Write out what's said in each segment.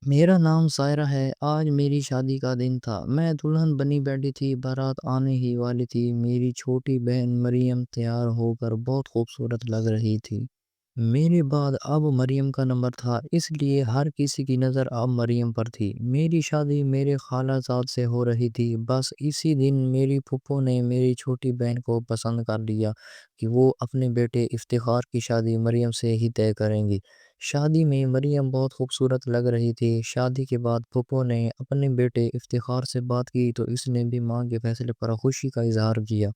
میرا نام سائرہ ہے۔ آج میری شادی کا دن تھا۔ میں دلہن بنی بیٹھی تھی، بارات آنے ہی والی تھی۔ میری چھوٹی بہن مریم تیار ہو کر بہت خوبصورت لگ رہی تھی۔ میرے بعد اب مریم کا نمبر تھا، اس لیے ہر کسی کی نظر اب مریم پر تھی۔ میری شادی میرے خالہ زاد سے ہو رہی تھی۔ بس اسی دن میری پھپھو نے میری چھوٹی بہن کو پسند کر لیا کہ وہ اپنے بیٹے افتخار کی شادی مریم سے ہی طے کریں گی۔ شادی میں مریم بہت خوبصورت لگ رہی تھی۔ شادی کے بعد پھپھو نے اپنے بیٹے افتخار سے بات کی تو اس نے بھی ماں کے فیصلے پر خوشی کا اظہار کیا۔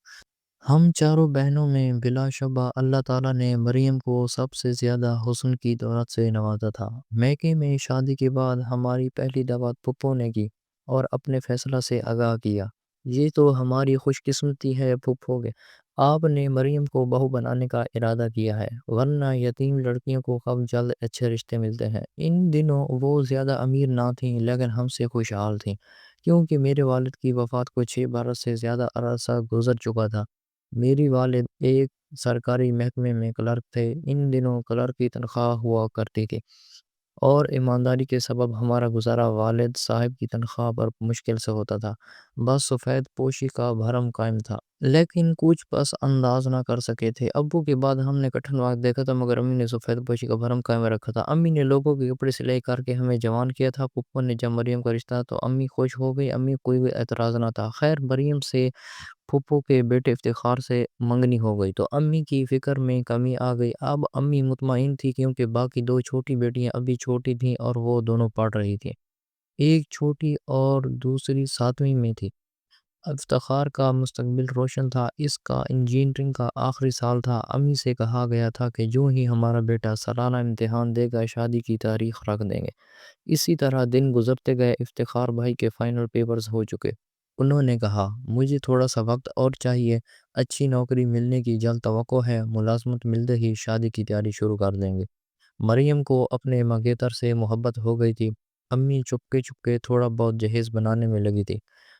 ہم چاروں بہنوں میں بلا شبہ اللہ تعالیٰ نے مریم کو سب سے زیادہ حسن کی دولت سے نوازا تھا۔ میکے میں شادی کے بعد ہماری پہلی دعوت پھپھو نے کی اور اپنے فیصلہ سے آگاہ کیا۔ یہ تو ہماری خوش قسمتی ہے پھپھو کے، آپ نے مریم کو بہو بنانے کا ارادہ کیا ہے، ورنہ یتیم لڑکیوں کو کب جلد اچھے رشتے ملتے ہیں۔ ان دنوں وہ زیادہ امیر نہ تھیں لیکن ہم سے خوشحال تھیں، کیونکہ میرے والد کی وفات کو 6 برس سے زیادہ عرصہ گزر چکا تھا۔ میری والد ایک سرکاری محکمے میں کلرک تھے۔ ان دنوں کلرک کی تنخواہ ہوا کرتی تھی اور ایمانداری کے سبب ہمارا گزارا والد صاحب کی تنخواہ پر مشکل سے ہوتا تھا۔ بس سفید پوشی کا بھرم قائم تھا، لیکن کچھ پس انداز نہ کر سکے تھے۔ ابو کے بعد ہم نے کٹھن وقت دیکھا تھا، مگر امی نے سفید پوشی کا بھرم قائم رکھا تھا۔ امی نے لوگوں کے کپڑے سلائی کر کے ہمیں جوان کیا تھا۔ پھپھو نے جب مریم کا رشتہ تو امی خوش ہو گئی، امی کوئی بھی اعتراض نہ تھا۔ خیر، مریم سے پھپھو کے بیٹے افتخار سے منگنی ہو گئی تو امی کی فکر میں کمی آ گئی۔ اب امی مطمئن تھی کیونکہ باقی دو چھوٹی بیٹیاں ابھی چھوٹی تھیں اور وہ دونوں پڑھ رہی تھیں، ایک چھوٹی اور دوسری 7ویں میں تھی۔ افتخار کا مستقبل روشن تھا، اس کا انجینئرنگ کا آخری سال تھا۔ امی سے کہا گیا تھا کہ جو ہی ہمارا بیٹا سالانہ امتحان دے گا شادی کی تاریخ رکھ دیں گے۔ اسی طرح دن گزرتے گئے، افتخار بھائی کے فائنل پیپرز ہو چکے۔ انہوں نے کہا مجھے تھوڑا سا وقت اور چاہیے، اچھی نوکری ملنے کی جلد توقع ہے، ملازمت ملتے ہی شادی کی تیاری شروع کر دیں گے۔ مریم کو اپنے منگیتر سے محبت ہو گئی تھی۔ امی چپکے چپکے تھوڑا بہت جہیز بنانے میں لگی تھی۔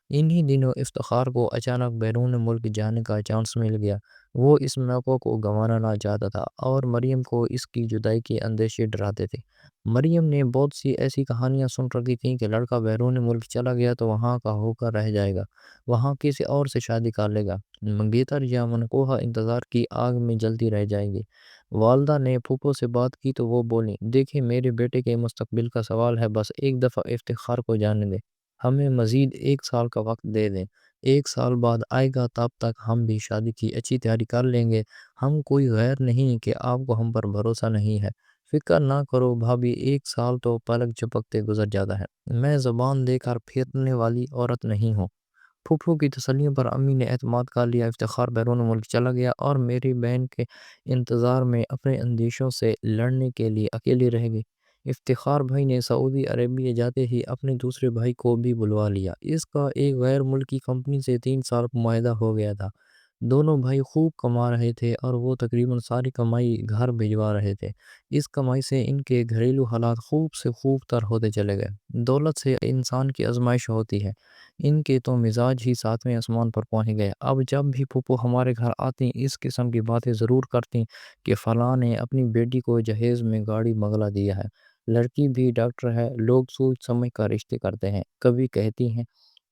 انہی دنوں افتخار کو اچانک بیرون ملک جانے کا چانس مل گیا۔ وہ اس موقع کو گنوانا نہ چاہتا تھا اور مریم کو اس کی جدائی کے اندیشے ڈراتے تھے۔ مریم نے بہت سی ایسی کہانیاں سن رکھی تھیں کہ لڑکا بیرون ملک چلا گیا تو وہاں کا ہو کر رہ جائے گا، وہاں کسی اور سے شادی کر لے گا، منگیتر یا منقوہ انتظار کی آگ میں جلتی رہ جائے گی۔ والدہ نے پھوپھو سے بات کی تو وہ بولیں دیکھیں میرے بیٹے کے مستقبل کا سوال ہے، بس ایک دفعہ افتخار کو جانے دیں، ہمیں مزید 1 سال کا وقت دے دیں، 1 سال بعد آئے گا، تب تک ہم بھی شادی کی اچھی تیاری کر لیں گے۔ ہم کوئی غیر نہیں کہ آپ کو ہم پر بھروسہ نہیں ہے، فکر نہ کرو بھابھی، 1 سال تو پلک جھپکتے گزر جاتا ہے، میں زبان دے کر پھیرنے والی عورت نہیں ہوں۔ پھوپھو کی تسلیوں پر امی نے اعتماد کر لیا۔ افتخار بیرون ملک چلا گیا اور میری بہن کے انتظار میں اپنے اندیشوں سے لڑنے کے لیے اکیلی رہ گئی۔ افتخار بھائی نے سعودی عربیہ جاتے ہی اپنے دوسرے بھائی کو بھی بلوا لیا۔ اس کا ایک غیر ملکی کمپنی سے 3 سال معاہدہ ہو گیا تھا۔ دونوں بھائی خوب کما رہے تھے اور وہ تقریباً ساری کمائی گھر بھجوا رہے تھے۔ اس کمائی سے ان کے گھریلو حالات خوب سے خوب تر ہوتے چلے گئے۔ دولت سے انسان کی آزمائش ہوتی ہے، ان کے تو مزاج ہی 7ویں آسمان پر پہنچ گئے۔ اب جب بھی پھوپھو ہمارے گھر آتی اس قسم کی باتیں ضرور کرتی کہ فلاں نے اپنی بیٹی کو جہیز میں گاڑی بنگلہ دیا ہے، لڑکی بھی ڈاکٹر ہے، لوگ سوچ سمجھ کر رشتے کرتے ہیں۔ کبھی کہتی ہیں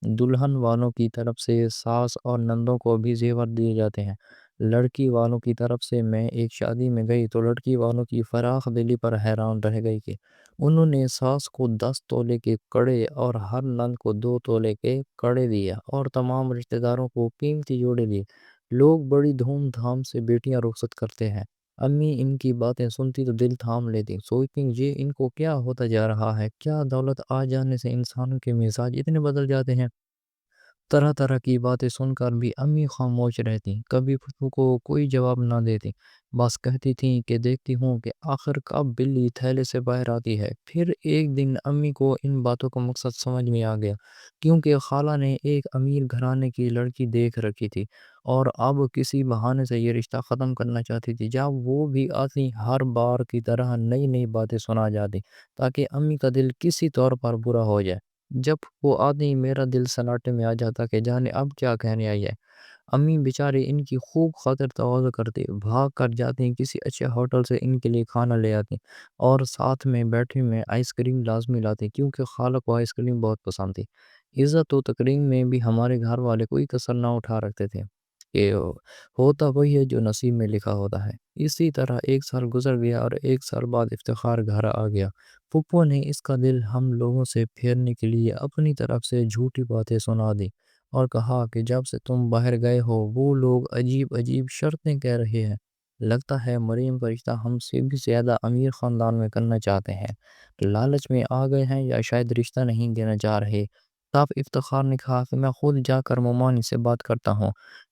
دلہن والوں کی طرف سے ساس اور نندوں کو بھی زیور دیے جاتے ہیں، لڑکی والوں کی طرف سے میں ایک شادی میں گئی تو لڑکی والوں کی فراخ دلی پر حیران رہ گئی کہ انہوں نے ساس کو 10 تولے کے کڑے اور ہر نند کو 2 تولے کے کڑے دیا اور تمام رشتہ داروں کو قیمتی جوڑے دیے۔ لوگ بڑی دھوم دھام سے بیٹیاں رخصت کرتے ہیں۔ امی ان کی باتیں سنتی تو دل تھام لیتی، سوچتی یہ ان کو کیا ہوتا جا رہا ہے، کیا دولت آ جانے سے انسانوں کے مزاج اتنے بدل جاتے ہیں۔ طرح طرح کی باتیں سن کر بھی امی خاموش رہتی، کبھی پھپھو کو کوئی جواب نہ دیتی، بس کہتی تھیں کہ دیکھتی ہوں کہ آخر کب بلی تھیلے سے باہر آتی ہے۔ پھر ایک دن امی کو ان باتوں کا مقصد سمجھ میں آ گیا، کیونکہ خالہ نے ایک امیر گھرانے کی لڑکی دیکھ رکھی تھی اور اب کسی بہانے سے یہ رشتہ ختم کرنا چاہتی تھی۔ جب وہ بھی آتی ہر بار کی طرح نئی نئی باتیں سنا جاتی تاکہ امی کا دل کسی طور پر برا ہو جائے۔ جب وہ آتی میرا دل سناٹے میں آ جاتا کہ جانے اب کیا کہنے آئی ہے۔ امی بیچارے ان کی خوب خاطر تواضع کرتے، بھاگ کر جاتے ہیں کسی اچھے ہوٹل سے ان کے لیے کھانا لے آتے اور ساتھ میں بیٹھے میں آئس کریم لازمی لاتے کیونکہ خالہ کو آئس کریم بہت پسند تھی۔ عزت و تکریم میں بھی ہمارے گھر والے کوئی کسر نہ اٹھا رکھتے تھے کہ ہوتا وہی ہے جو نصیب میں لکھا ہوتا ہے۔ اسی طرح ایک سال گزر گیا اور ایک سال بعد افتخار گھر آ گیا۔ پھپھو نے اس کا دل ہم لوگوں سے پھیرنے کے لیے اپنی طرف سے جھوٹی باتیں سنا دی اور کہا کہ جب سے تم باہر گئے ہو وہ لوگ عجیب عجیب شرطیں کہہ رہے ہیں، لگتا ہے مریم کا رشتہ ہم سے بھی زیادہ امیر خاندان میں کرنا چاہتے ہیں، لالچ میں آ گئے ہیں یا شاید رشتہ نہیں دینا چاہ رہے۔ تب افتخار نے کہا کہ میں خود جا کر ممانی سے بات کرتا ہوں۔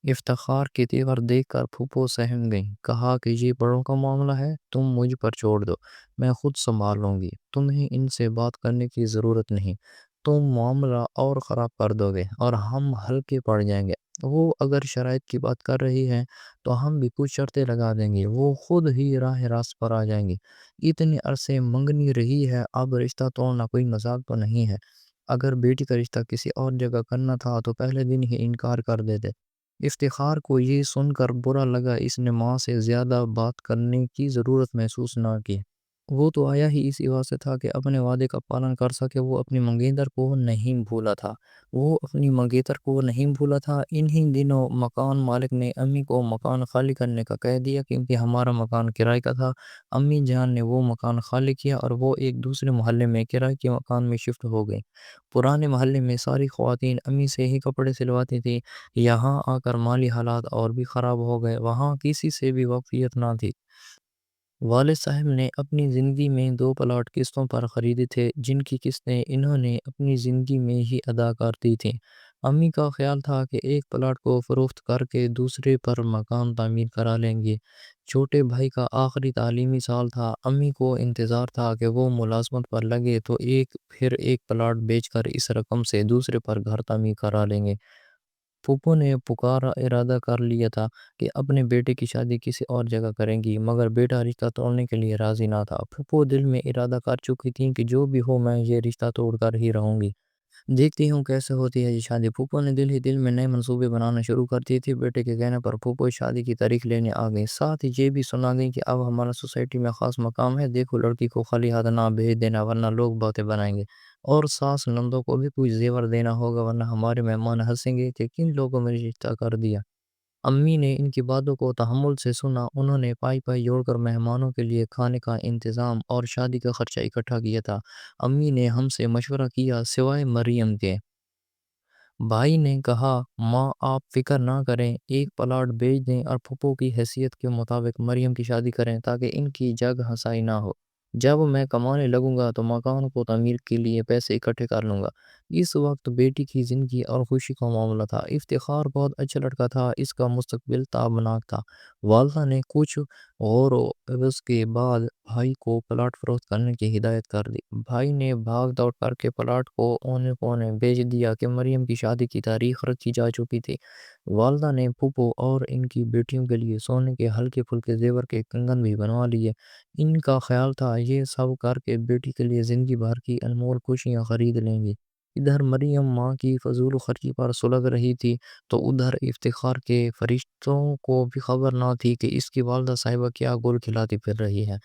افتخار کے تیور دیکھ کر پھپھو سہم گئی، کہا کہ یہ بڑوں کا معاملہ ہے، تم مجھ پر چھوڑ دو، میں خود سنبھال لوں گی، تمہیں ان سے بات کرنے کی ضرورت نہیں، تم معاملہ اور خراب کر دو گے اور ہم ہلکے پڑ جائیں گے۔ وہ اگر شرائط کی بات کر رہی ہے تو ہم بھی کچھ شرطیں لگا دیں گے، وہ خود ہی راہ راست پر آ جائیں گی۔ اتنے عرصے منگنی رہی ہے، اب رشتہ توڑنا کوئی مذاق تو نہیں ہے۔ اگر بیٹی کا رشتہ کسی اور جگہ کرنا تھا تو پہلے دن ہی انکار کر دیتے۔ افتخار کو یہ سن کر برا لگا، اس نے ماں سے زیادہ بات کرنے کی ضرورت محسوس نہ کی۔ وہ تو آیا ہی اسی واسطے تھا کہ اپنے وعدے کا پالن کر سکے، وہ اپنی منگیتر کو نہیں بھولا تھا، وہ اپنی منگیتر کو نہیں بھولا تھا۔ انہی دنوں مکان مالک نے امی کو مکان خالی کرنے کا کہہ دیا کیونکہ ہمارا مکان کرائے کا تھا۔ امی جان نے وہ مکان خالی کیا اور وہ ایک دوسرے محلے میں کرائے کے مکان میں شفٹ ہو گئی۔ پرانے محلے میں ساری خواتین امی سے ہی کپڑے سلواتی تھی، یہاں آ کر مالی حالات اور بھی خراب ہو گئے، وہاں کسی سے بھی واقفیت نہ تھی۔ والد صاحب نے اپنی زندگی میں 2 پلاٹ قسطوں پر خریدے تھے جن کی قسطیں انہوں نے اپنی زندگی میں ہی ادا کر دی تھیں۔ امی کا خیال تھا کہ ایک پلاٹ کو فروخت کر کے دوسرے پر مکان تعمیر کرا لیں گے۔ چھوٹے بھائی کا آخری تعلیمی سال تھا، امی کو انتظار تھا کہ وہ ملازمت پر لگے تو پھر ایک پلاٹ بیچ کر اس رقم سے دوسرے پر گھر تعمیر کرا لیں گے۔ پھوپھو نے پکارا ارادہ کر لیا تھا کہ اپنے بیٹے کی شادی کسی اور جگہ کریں گی، مگر بیٹا رشتہ توڑنے کے لیے راضی نہ تھا۔ پھوپھو دل میں ارادہ کر چکی تھیں کہ جو بھی ہو میں یہ رشتہ توڑ کر ہی رہوں گی، دیکھتی ہوں کیسے ہوتی ہے یہ شادی۔ پھوپھو نے دل ہی دل میں نئے منصوبے بنانا شروع کر دیے تھے۔ بیٹے کے کہنے پر پھوپھو شادی کی تاریخ لینے آ گئی، ساتھ ہی یہ بھی سنا گئی کہ اب ہمارا سوسائٹی میں خاص مقام ہے، دیکھو لڑکی کو خالی ہاتھ نہ بھیج دینا ورنہ لوگ باتیں بنائیں گے، اور ساس نندوں کو بھی کچھ زیور دینا ہوگا ورنہ ہمارے مہمان ہنسیں گے کہ کن لوگوں میں رشتہ کر دیا۔ امی نے ان کی باتوں کو تحمل سے سنا، انہوں نے پائی پائی جوڑ کر مہمانوں کے لیے کھانے کا انتظام اور شادی کا خرچہ اکٹھا کیا تھا۔ امی نے ہم سے مشورہ کیا سوائے مریم کے۔ بھائی نے کہا ماں آپ فکر نہ کریں، ایک پلاٹ بیچ دیں اور پھپھو کی حیثیت کے مطابق مریم کی شادی کریں تاکہ ان کی جگ ہنسائی نہ ہو۔ جب میں کمانے لگوں گا تو مکان کو تعمیر کے لیے پیسے اکٹھے کر لوں گا۔ اس وقت بیٹی کی زندگی اور خوشی کا معاملہ تھا۔ افتخار بہت اچھا لڑکا تھا، اس کا مستقبل تابناک تھا۔ والدہ نے کچھ غور و عبث کے بعد بھائی کو پلاٹ فروخت کرنے کی ہدایت کر دی۔ بھائی نے بھاگ دوڑ کر کے پلاٹ کو اونے پونے بیچ دیا کہ مریم کی شادی کی تاریخ رکھی جا چکی تھی۔ والدہ نے پھوپھو اور ان کی بیٹیوں کے لیے سونے کے ہلکے پھلکے زیور کے کنگن بھی بنوا لیے۔ ان کا خیال تھا یہ سب کر کے بیٹی کے لیے زندگی بھر کی انمول خوشیاں خرید لیں گے۔ ادھر مریم ماں کی فضول خرچی پر سلگ رہی تھی تو ادھر افتخار کے فرشتوں کو بھی خبر نہ تھی کہ اس کی والدہ صاحبہ کیا گول کھلاتی پھر رہی ہے۔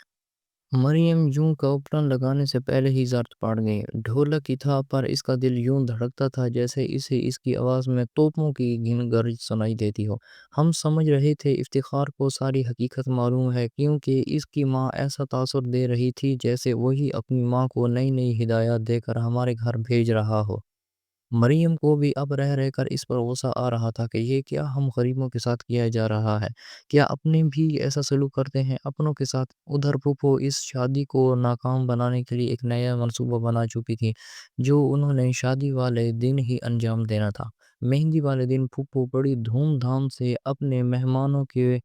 مریم یوں کاپٹن لگانے سے پہلے ہی زرد پڑ گئی، ڈھولک کی تھا پر اس کا دل یوں دھڑکتا تھا جیسے اسے اس کی آواز میں توپوں کی گرج سنائی دیتی ہو۔ ہم سمجھ رہے تھے افتخار کو ساری حقیقت معلوم ہے کیونکہ اس کی ماں ایسا تاثر دے رہی تھی جیسے وہی اپنی ماں کو نئی نئی ہدایات دے کر ہمارے گھر بھیج رہا ہو۔ مریم کو بھی اب رہ رہ کر اس پر غصہ آ رہا تھا کہ یہ کیا ہم غریبوں کے ساتھ کیا جا رہا ہے، کیا اپنے بھی ایسا سلوک کرتے ہیں اپنوں کے ساتھ۔ ادھر پھوپھو اس شادی کو ناکام بنانے کے لیے ایک نیا منصوبہ بنا چکی تھی جو انہوں نے شادی والے دن ہی انجام دینا تھا۔ مہندی والے دن پھوپھو بڑی دھوم دھام سے اپنے مہمانوں کے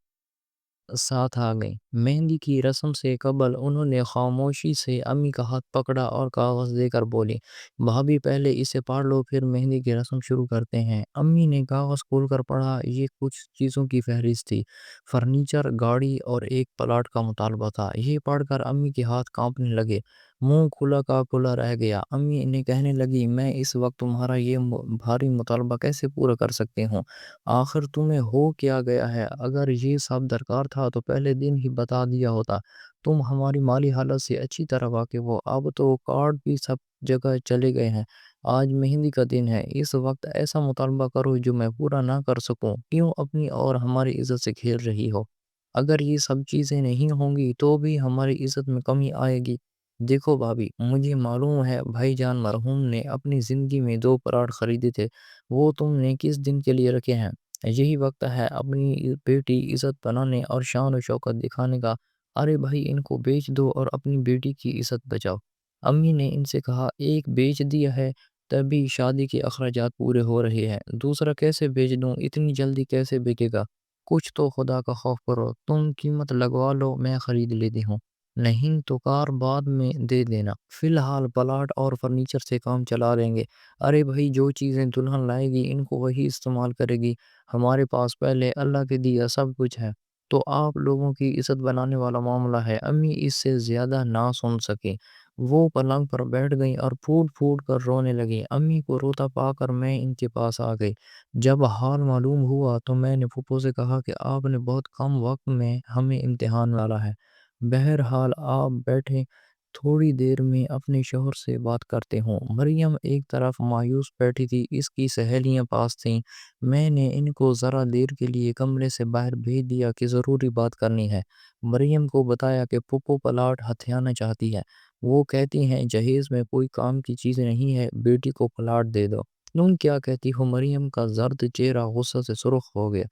ساتھ آ گئی۔ مہندی کی رسم سے قبل انہوں نے خاموشی سے امی کا ہاتھ پکڑا اور کاغذ دے کر بولی بھابھی پہلے اسے پڑھ لو پھر مہندی کی رسم شروع کرتے ہیں۔ امی نے کاغذ کھول کر پڑھا، یہ کچھ چیزوں کی فہرست تھی، فرنیچر، گاڑی اور ایک پلاٹ کا مطالبہ تھا۔ یہ پڑھ کر امی کے ہاتھ کانپنے لگے۔ منہ کھلا کا کھلا رہ گیا۔ امی انہیں کہنے لگی، میں اس وقت تمہارا یہ بھاری مطالبہ کیسے پورا کر سکتی ہوں؟ آخر تمہیں ہو کیا گیا ہے؟ اگر یہ سب درکار تھا تو پہلے دن ہی بتا دیا ہوتا۔ تم ہماری مالی حالت سے اچھی طرح واقف ہو، اب تو کارڈ بھی سب جگہ چلے گئے ہیں۔ آج مہندی کا دن ہے، اس وقت ایسا مطالبہ کرو جو میں پورا نہ کر سکوں۔ کیوں اپنی اور ہماری عزت سے کھیل رہی ہو؟ اگر یہ سب چیزیں نہیں ہوں گی تو بھی ہماری عزت میں کمی آئے گی۔ دیکھو بھابھی، مجھے معلوم ہے بھائی جان مرحوم نے اپنی زندگی میں 2 پلاٹ خریدے تھے، وہ تم نے کس دن کے لیے رکھے ہیں؟ یہی وقت ہے اپنی بیٹی عزت بنانے اور شان و شوکت دکھانے کا۔ ارے بھائی، ان کو بیچ دو اور اپنی بیٹی کی عزت بچاؤ۔ امی نے ان سے کہا، ایک بیچ دیا ہے تبھی شادی کے اخراجات پورے ہو رہے ہیں، دوسرا کیسے بیچ دوں؟ اتنی جلدی کیسے بکے گا؟ کچھ تو خدا کا خوف کرو، تم قیمت لگوا لو، میں خرید لیتی ہوں، نہیں تو کار بعد میں دے دینا، فی الحال پلاٹ اور فرنیچر سے کام چلا لیں گے۔ ارے بھائی، جو چیزیں دلہن لائے گی ان کو وہی استعمال کرے گی، ہمارے پاس پہلے اللہ کے دیا سب کچھ ہے، تو آپ لوگوں کی عزت بنانے والا معاملہ ہے۔ امی اس سے زیادہ نہ سن سکیں، وہ پلنگ پر بیٹھ گئیں اور پھوٹ پھوٹ کر رونے لگیں۔ امی کو روتا پا کر میں ان کے پاس آ گئی۔ جب حال معلوم ہوا تو میں نے پھوپھو سے کہا کہ آپ نے بہت کم وقت میں ہمیں امتحان ڈالا ہے، بہرحال آپ بیٹھیں، تھوڑی دیر میں اپنے شوہر سے بات کرتے ہوں۔ مریم ایک طرف مایوس بیٹھی تھی، اس کی سہیلیاں پاس تھیں۔ میں نے ان کو ذرا دیر کے لیے کمرے سے باہر بھیج دیا کہ ضروری بات کرنی ہے۔ مریم کو بتایا کہ پھوپھو پلاٹ ہتھیانا چاہتی ہے، وہ کہتی ہیں جہیز میں کوئی کام کی چیز نہیں ہے، بیٹی کو پلاٹ دے دو۔ تم کیا کہتی ہو؟ مریم کا زرد چہرہ غصہ سے سرخ ہو گیا،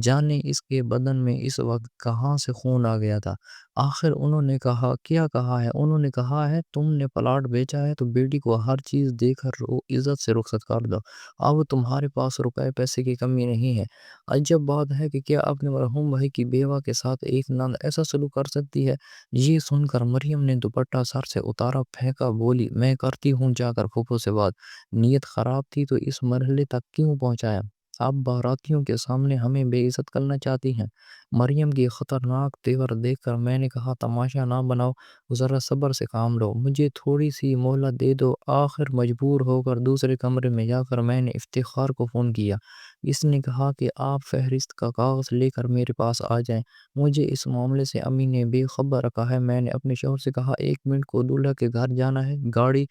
جانے اس کے بدن میں اس وقت کہاں سے خون آ گیا تھا۔ آخر انہوں نے کہا، کیا کہا ہے؟ انہوں نے کہا ہے تم نے پلاٹ بیچا ہے تو بیٹی کو ہر چیز دے کر عزت سے رخصت کر دو، اب تمہارے پاس روپے پیسے کی کمی نہیں ہے۔ عجب بات ہے کہ کیا اپنے مرحوم بھائی کی بیوہ کے ساتھ ایک نند ایسا سلوک کر سکتی ہے؟ یہ سن کر مریم نے دوپٹہ سر سے اتارا، پھینکا، بولی، میں کرتی ہوں جا کر پھوپھو سے بات، نیت خراب تھی تو اس مرحلے تک کیوں پہنچایا؟ آپ باراتیوں کے سامنے ہمیں بے عزت کرنا چاہتی ہیں؟ مریم کی خطرناک تیور دیکھ کر میں نے کہا، تماشا نہ بناؤ، ذرا صبر سے کام لو، مجھے تھوڑی سی مہلت دے دو۔ آخر مجبور ہو کر دوسرے کمرے میں جا کر میں نے افتخار کو فون کیا۔ اس نے کہا کہ آپ فہرست کا کاغذ لے کر میرے پاس آ جائیں، مجھے اس معاملے سے امی نے بے خبر رکھا ہے۔ میں نے اپنے شوہر سے کہا، 1 منٹ کو دولہا کے گھر جانا ہے۔ گاڑی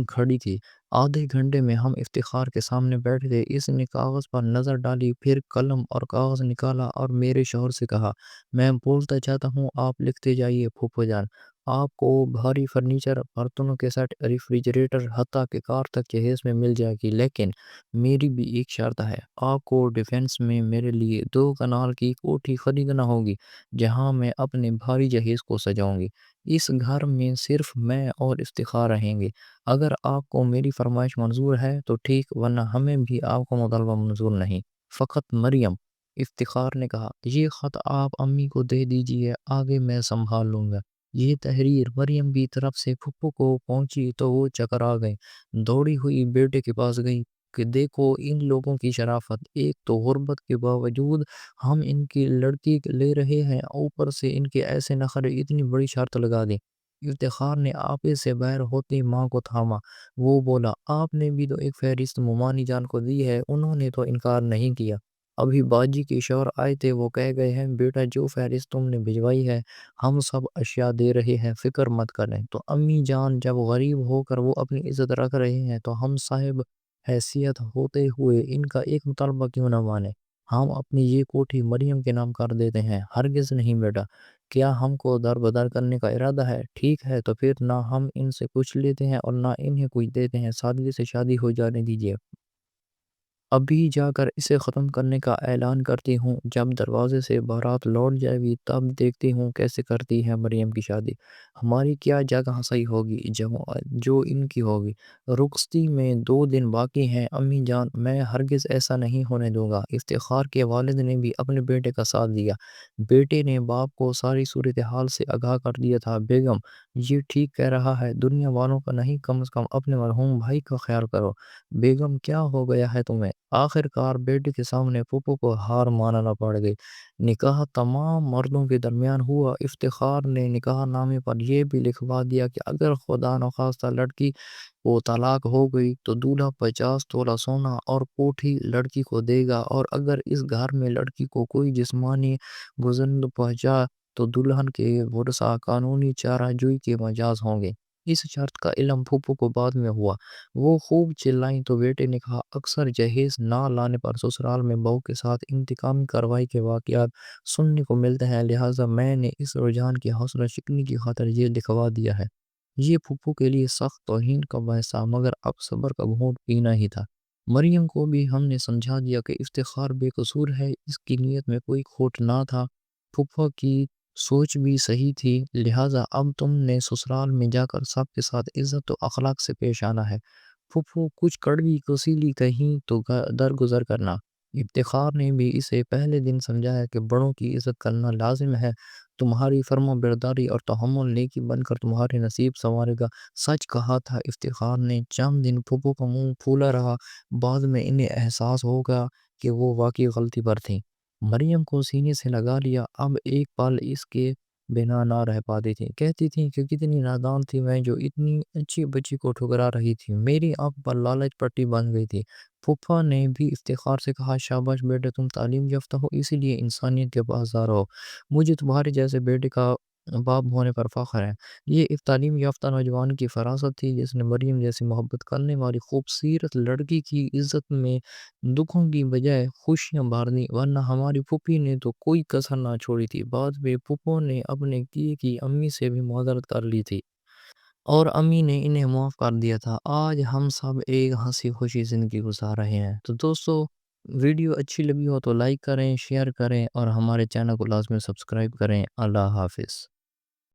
کھڑی تھی، آدھے گھنٹے میں ہم افتخار کے سامنے بیٹھ گئے۔ اس نے کاغذ پر نظر ڈالی، پھر قلم اور کاغذ نکالا اور میرے شوہر سے کہا، میں بولتا چاہتا ہوں، آپ لکھتے جائیے پھوپھو جان، آپ کو بھاری فرنیچر، برتنوں کے سیٹ، ریفریجریٹر، حتیٰ کہ کار تک جہیز میں مل جائے گی، لیکن میری بھی ایک شرط ہے، آپ کو ڈیفینس میں میرے لیے 2 کنال کی کوٹھی خریدنا ہوگی جہاں میں اپنے بھاری جہیز کو سجاؤں گی۔ اس گھر میں صرف میں اور افتخار رہیں گے۔ اگر آپ کو میری فرمائش منظور ہے تو ٹھیک، ورنہ ہمیں بھی آپ کا مطالبہ منظور نہیں، فقط مریم۔ افتخار نے کہا، یہ خط آپ امی کو دے دیجئے، آگے میں سنبھال لوں گا۔ یہ تحریر مریم کی طرف سے پھپھو کو پہنچی تو وہ چکرا گئی، دوڑی ہوئی بیٹے کے پاس گئی کہ دیکھو ان لوگوں کی شرافت، ایک تو غربت کے باوجود ہم ان کی لڑکی لے رہے ہیں، اوپر سے ان کے ایسے نخرے، اتنی بڑی شرط لگا دی۔ افتخار نے آپے سے باہر ہوتی ماں کو تھاما، وہ بولا، آپ نے بھی تو ایک فہرست مومانی جان کو دی ہے، انہوں نے تو انکار نہیں کیا۔ ابھی باجی کے شوہر آئے تھے، وہ کہہ گئے ہیں، بیٹا جو فہرست تم نے بھجوائی ہے ہم سب اشیاء دے رہے ہیں، فکر مت کریں۔ تو امی جان جب غریب ہو کر وہ اپنی عزت رکھ رہے ہیں تو ہم صاحب حیثیت ہوتے ہوئے ان کا ایک مطالبہ کیوں نہ مانیں؟ ہم اپنی یہ کوٹھی مریم کے نام کر دیتے ہیں۔ ہرگز نہیں بیٹا، کیا ہم کو در بدر کرنے کا ارادہ ہے؟ ٹھیک ہے تو پھر نہ ہم ان سے کچھ لیتے ہیں اور نہ انہیں کچھ دیتے ہیں، سادگی سے شادی ہو جانے دیجیے۔ ابھی جا کر اسے ختم کرنے کا اعلان کرتی ہوں، جب دروازے سے بارات لوٹ جائے گی تب دیکھتی ہوں کیسے کرتی ہے مریم کی شادی، ہماری کیا جگہ صحیح ہوگی جو ان کی ہوگی۔ رخصتی میں 2 دن باقی ہیں امی جان، میں ہرگز ایسا نہیں ہونے دوں گا۔ افتخار کے والد نے بھی اپنے بیٹے کا ساتھ دیا، بیٹے نے باپ کو ساری صورتحال سے آگاہ کر دیا تھا۔ بیگم، یہ ٹھیک کہہ رہا ہے، دنیا والوں کا نہیں، کم از کم اپنے مرحوم بھائی کا خیال کرو۔ بیگم، کیا ہو گیا ہے تمہیں؟ آخر کار بیٹے کے سامنے پھپھو کو ہار ماننا پڑ گئی۔ نکاح تمام مردوں کے درمیان ہوا۔ افتخار نے نکاح نامے پر یہ بھی لکھوا دیا کہ اگر خدا نخواستہ لڑکی کو طلاق ہو گئی تو دولہا 50 تولہ سونا اور کوٹھی لڑکی کو دے گا، اور اگر اس گھر میں لڑکی کو کوئی جسمانی گزند پہنچا تو دلہن کے ورثاء قانونی چارہ جوئی کے مجاز ہوں گے۔ اس شرط کا علم پھپھو کو بعد میں ہوا۔ وہ خوب چلائیں تو بیٹے نے کہا، اکثر جہیز نہ لانے پر سسرال میں بہو کے ساتھ انتقامی کارروائی کے واقعات سننے کو ملتے ہیں، لہٰذا میں نے اس رجحان کی حوصلہ شکنی کی خاطر یہ لکھوا دیا ہے۔ یہ پھپھو کے لیے سخت توہین کا باعث تھا، مگر اب صبر کا گھونٹ پینا ہی تھا۔ مریم کو بھی ہم نے سمجھا دیا کہ افتخار بے قصور ہے، اس کی نیت میں کوئی کھوٹ نہ تھا، پھپھو کی سوچ بھی صحیح تھی، لہٰذا اب تم نے سسرال میں جا کر سب کے ساتھ عزت و اخلاق سے پیش آنا ہے۔ پھپھو کچھ کڑوی کسیلی کہیں تو درگزر کرنا۔ افتخار نے بھی اسے پہلے دن سمجھایا کہ بڑوں کی عزت کرنا لازم ہے، تمہاری فرما برداری اور تحمل نیکی بن کر تمہارے نصیب سنوارے گا۔ سچ کہا تھا افتخار نے۔ چند دن پھپھو کا منہ پھولا رہا، بعد میں انہیں احساس ہو گیا کہ وہ واقعی غلطی پر تھیں۔ مریم کو سینے سے لگا لیا، اب ایک پل اس کے بنا نہ رہ پاتی تھی۔ کہتی تھی کہ کتنی نادان تھی میں جو اتنی اچھی بچی کو ٹھکرا رہی تھی، میری آنکھ پر لالچ پٹی بن گئی تھی۔ پھپھا نے بھی افتخار سے کہا، شاباش بیٹے، تم تعلیم یافتہ ہو، اسی لیے انسانیت کے پاسدار ہو، مجھے تمہارے جیسے بیٹے کا باپ ہونے پر فخر ہے۔ یہ ایک تعلیم یافتہ نوجوان کی فراست تھی جس نے مریم جیسی محبت کرنے والی خوبصورت لڑکی کی عزت میں دکھوں کی بجائے خوشیاں بھر دیں، ورنہ ہماری پھوپھی نے تو کوئی کسر نہ چھوڑی تھی۔ بعد میں پھوپھو نے اپنے کیے کی امی سے بھی معذرت کر لی تھی، اور امی نے انہیں معاف کر دیا تھا۔ آج ہم سب ایک ہنسی خوشی زندگی گزار رہے ہیں۔ تو دوستو، ویڈیو اچھی لگی ہو تو لائک کریں، شیئر کریں، اور ہمارے چینل کو لازمی سبسکرائب کریں۔ اللہ حافظ۔